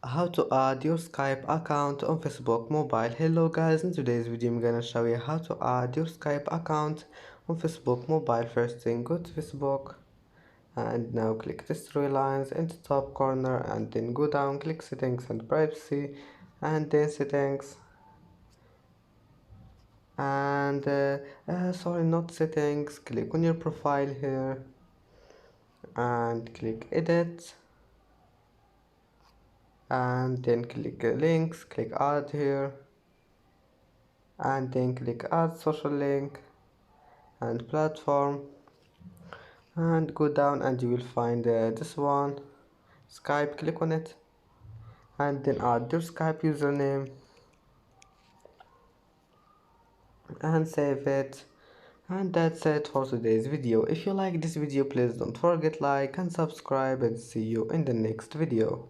How to add your Skype account on Facebook mobile. Hello guys, in today's video I'm gonna show you how to add your Skype account on Facebook mobile. First thing, go to Facebook and now click these three lines in the top corner and then go down, click settings and privacy and then settings and sorry, not settings, click on your profile here and click edit and then click links, click add here and then click add social link and platform and go down and you will find this one, Skype. Click on it and then add your Skype username and save it. And that's it for today's video. If you like this video, please don't forget like and subscribe, and see you in the next video.